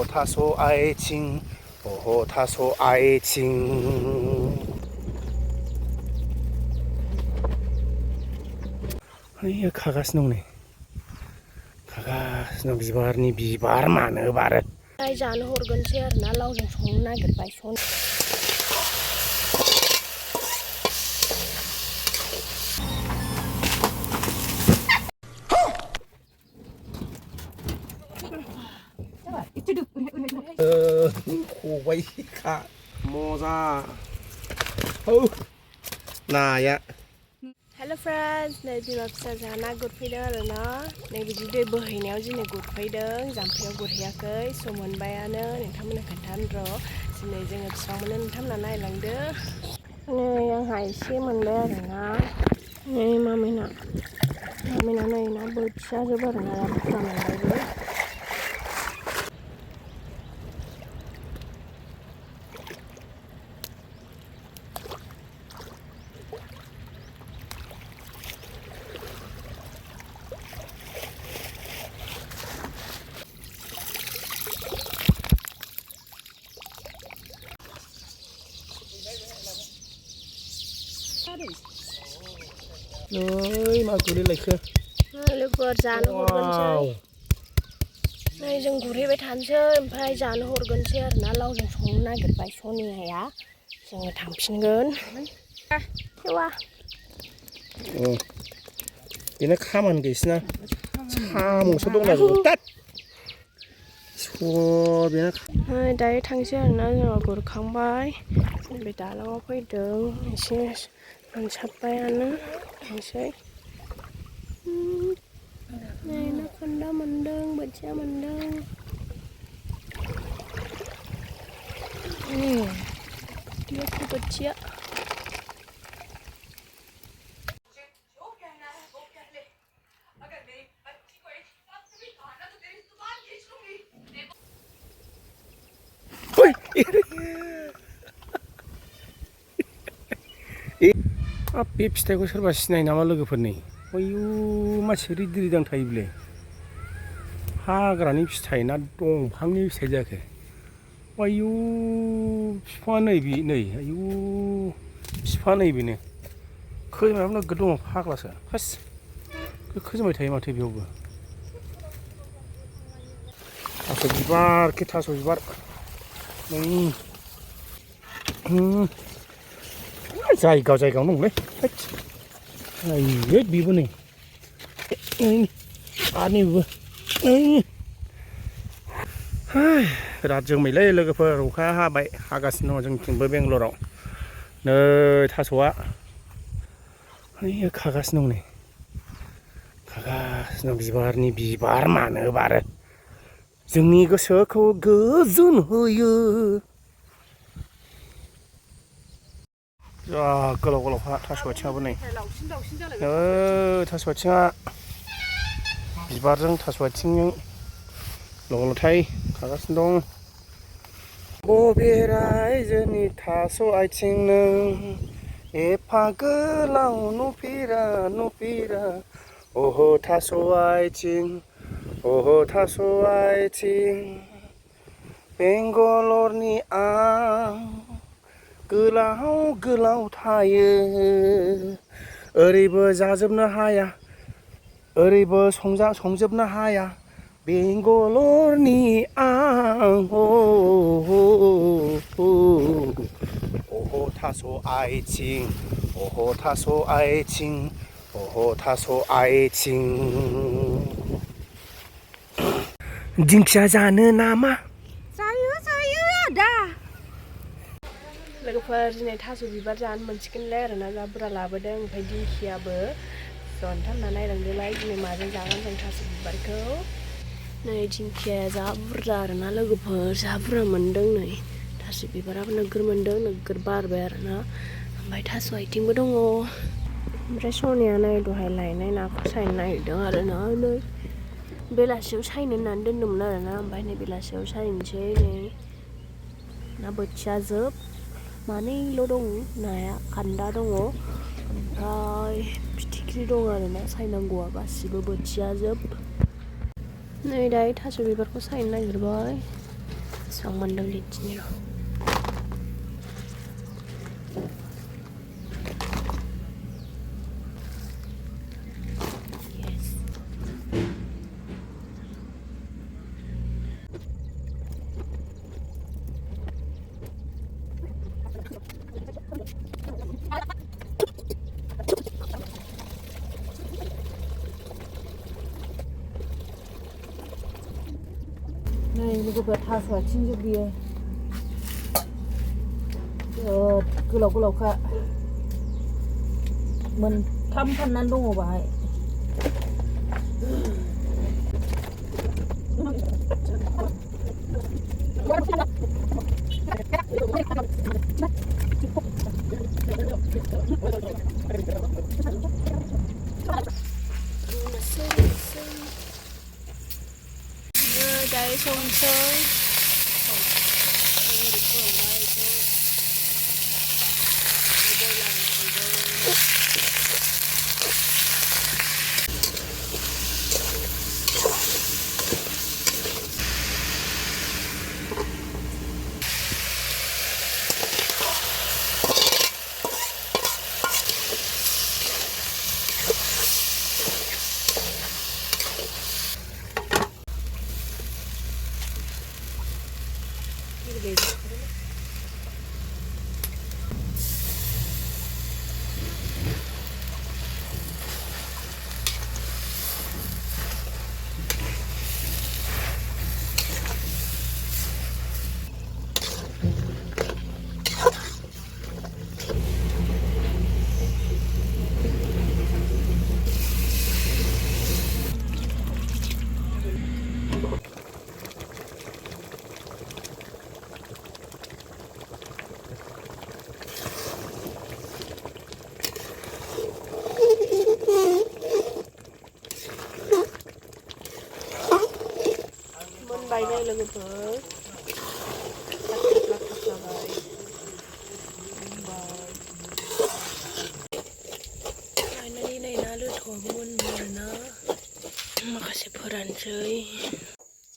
थास' आइथिं थास' आइथिं ओइ खागासिनो दं नै खागासिनो दं बिबारनि बिबार मानो बारो जानो हरगोनसै आरोना लावजों संनो नागिरबाय खबाइखा मजा नाया हेल' फ्रेन्ड्स नै बिमा फिसा जोंहा ना गुरफैदों आरोना नै बिदि दै बोहैनायाव दिनै गुरफैदों जाम्फैयाव गुरहैयाखै सम मोनबायानो नोंथांमोननो खोन्थानो र' दिनै जोङो बेसेबां मोनो नोंथांमोना नायलांदो नै आंहा एसे मोनबाय आरोना नै मामिना नै ना बोथियाजोब आरोना बुरजा मोनबायबो नै मा गोलैलायखो लोगोफोर जानो हरगोनसै नै जों गुरहैबाय थानोसै ओमफ्राय जानो हरगोनसै आरोना लावजों संनो नागिरबाय सनियाया जोङो थांफिनगोन बेना खामानि गैसिना साम'सो दंना बेना दायो थांसै आरोना जोङो गुरखांबाय बे दालाङाव फैदों एसे मोनसाबबायानो थांसै नै ना खान्दा मोनदों बोथिया मोनदों बोथिया बे फिथाइखौ सोरबा सिनायो नामा लोगोफोरनि आयु मानसि रिदि रिदां थायो बेलाय हाग्रानि फिथाइ ना दंफांनि फिथाइ जाखो आयु बिफाङा नै आयु बिफाङा नै बेनो खोजोमायाबो नोगोद दङ फाग्लासो हास खोजोमबाय थायो माथो बेयावबो थास' बिबार थास' बिबार जायगायावनो दंलै आयै बेबो नै आरो नैबेबो बिराद जोमैलै लोगोफोर अखा हाबाय हागासिनो दङ जोंथिंबो बेंगलराव नै थास'आ खागासिनो दं नै खागासिनो दं बिबारनि बिबार मानो बारो जोंनि गोसोखौ गोजोन होयो जा गोलाव गोलावखा थास' आथिङाबो नै थास' आथिङा बिबारजों थास' आथिंजों ल'ल'थाय खागासिनो दं बबे रायजोनि थास' आथिं नों एफा गोलाव नुफेरा थास' आथिं थास' आथिं बेंगलरनि आं गोलाव थायो ओरैबो जाजोबनो हाया ओरैबो संजोबनो हाया बेंगलरनि आं थास' आथिं थास' आथिं थास' आथिं दिंखिया जानो नामा जायो आदा लोगोफोर दिनै थास' बिबार जानो मोनसिगोनलाय आरोना जा बुरजा लाबोदों ओमफ्राय दिंखियाबो ज'नथामना नायलांदोलाय दिनै माजों जागोन जों थास' बिबारखौ नै दिंखियाया जा बुरजा आरोना लोगोफोर जा बुरजा मोनदों नै थास' बिबाराबो नोगोर मोनदों नोगोर बारबाय आरोना ओमफ्राय थास' आथिंबो दङ ओमफ्राय सनिया नै दहाय लायनाय नाखौ सायनो नागिरदों आरोना नै बेलासियाव सायनो होननानै दोन्दोंमोन आरोना ओमफ्राय नै बेलासियाव सायनोसै नै ना बोथिया जोब मानैल' दं नाया खान्दा दङ ओमफ्राय फिथिख्रि दं आरोना सायनांगौआ गासिबो बोथिया जोब नै दायो थास' बिबारखौ सायनो नागिरबाय 성만동 리치니로. 이거 봐 다서 진짜 위에 글로 가 mình thăm phần ăn đông của bà Đây sông chơi. Bay đây là cái bờ. Này này nó lướt thổi muôn mà nó mà cái sẽ phơi đàn chơi.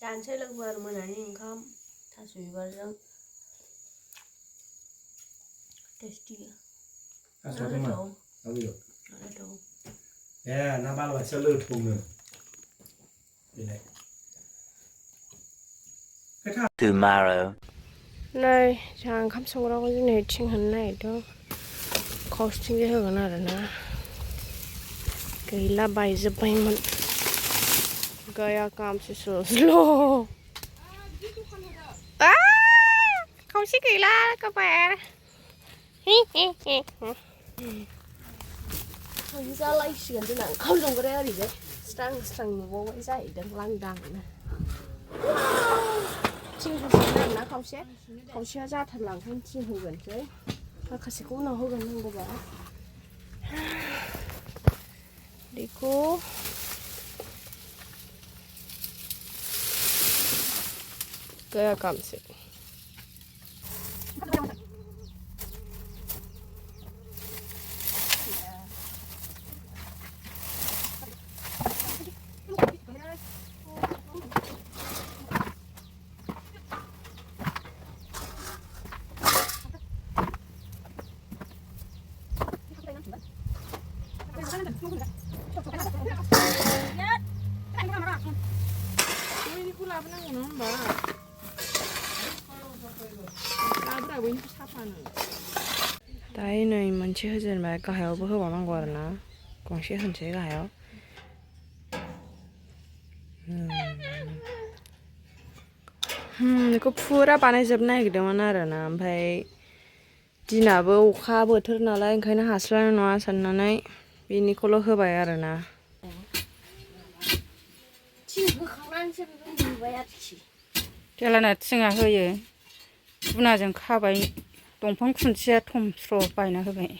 Chán chơi lực vợ mà này không? Thà suy vợ rằng tasty. À, sao thế mà? Đâu được. Nó đâu? Yeah, nó bao là sẽ lướt thùng nữa. Đây này. Tomorrow. Này, chàng khám xong rồi cái này chinh hình này đó. Khó chinh cái hơn nào đó. Cái là bài giờ bay mình. Gaya cam sẽ sửa slow. À, không xí kỳ la các bạn. Không ra lại sườn cho nàng không dùng cái đấy gì đấy. Sang vô cái dãy đang lăng đằng này. Chinh hư gần nó không sẽ ra thật lòng hơn chinh hư gần đấy. Và khá sẽ cũng nào hư gần hơn của bà. Đi cô. Cái cảm xúc. Đấy này mình chưa dần mà có hiểu bữa hôm mang qua nó còn sẽ hình sẽ là hiểu 이거 푸라 바나이 잡나이 그러면 알아나 오मफ्राय दिनाबो अखा बोथोर नालाय ओंखायनो हास्लाबनाय नङा साननानै बेनिखौल' होबाय आरोना जेलाना थिङा होयो गुनाजों खाबाय दंफां खुन्थिया थमस्र' बायना होबाय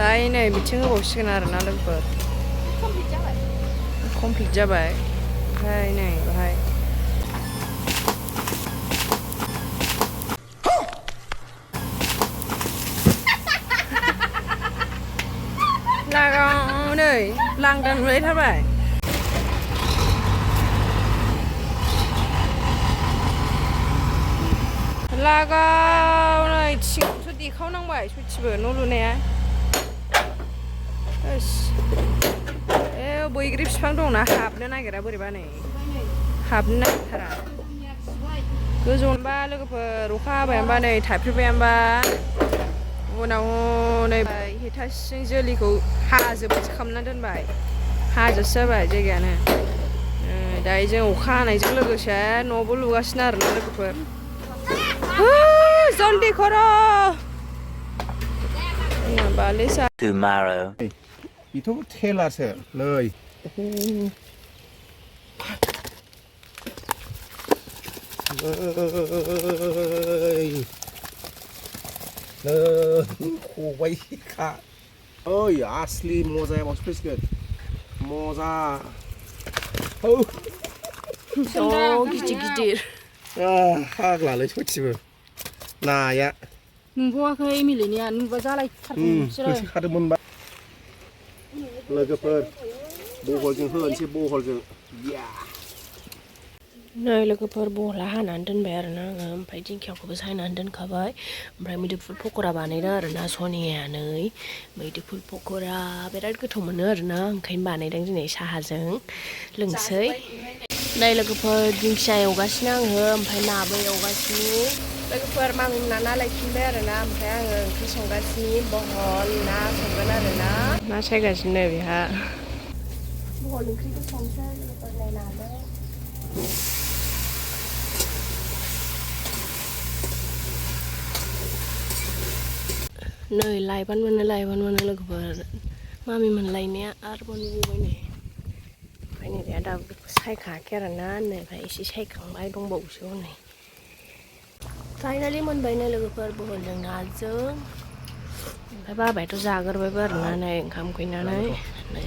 दायो नै बिथिं होबावसिगोन आरोना लोगोफोर कमप्लिट जाबाय ओमफ्राय नै बाहाय लागाव नै लांदां नुलायथारबाय लागाव नै थिंखौसो देखावनांबाय सयथिबो न' लुनाया बैग्रि बिफां दंना हाबनो नागिरा बोरैबा नै हाबनो नागिरथारा गोजौनोबा लोगोफोर अखा हाबाय होनबा नै थाइफ्रिबाय होनबा उनाव नै हेथासिं जोलैखौ हाजोबसो खालामना दोनबाय हाजोसो जाबाय जायगायानो दायो जों अखा हानायजों लोगोसे न'बो लुगासिनो आरोना लोगोफोर जल्दी करो Tomorrow. बेथ' थेलासो नै खबाइखा ओइ आसलि मजायावसो फैसिगोन मजा गिदिर गिदिर फाग्लालै सयथिबो नाया नुबावाखै एमिलिनिया नुबा जालायथारगोन बिसोरो खादोंमोनबा लोगोफोर बहलजों होनोसै बहलजों नै लोगोफोर बहला हानानै दोनबाय आरोना आङो ओमफ्राय दिंखियाखौबो सायनानै दोनखाबाय ओमफ्राय मैदुफुल पक'रा बानायदों आरोना सनियाया नै मैदुफुल पक'रा बिराद गोथाव मोनो आरोना ओंखायनो बानायदों दिनै साहाजों लोंसै नै लोगोफोर दिंखिया एवगासिनो आङो ओमफ्राय नाबो एवगासिनो लोगोफोर मामिना ना लायफिनबाय आरोना ओमफ्राय आङो ओंख्रि संगासिनो बहल ना संगोन आरोना ना सायगासिनो बेहा बहल ओंख्रिखौ संसै लोगोफोर नै नाजों नै लायबानो मोनो लोगोफोर मामि मोनलायनाया आरो मोनबावबाय नै ओमफ्राय नै दा दाबो सायखायाखै आरोना नै ओमफ्राय एसे सायखांबाय दंबावोसो हनै फाइनालि मोनबायनो लोगोफोर बहलजों नाजों ओमफ्राय बाबायाथ' जाग्रोबायबो आरोना नै ओंखाम उखैनानै नै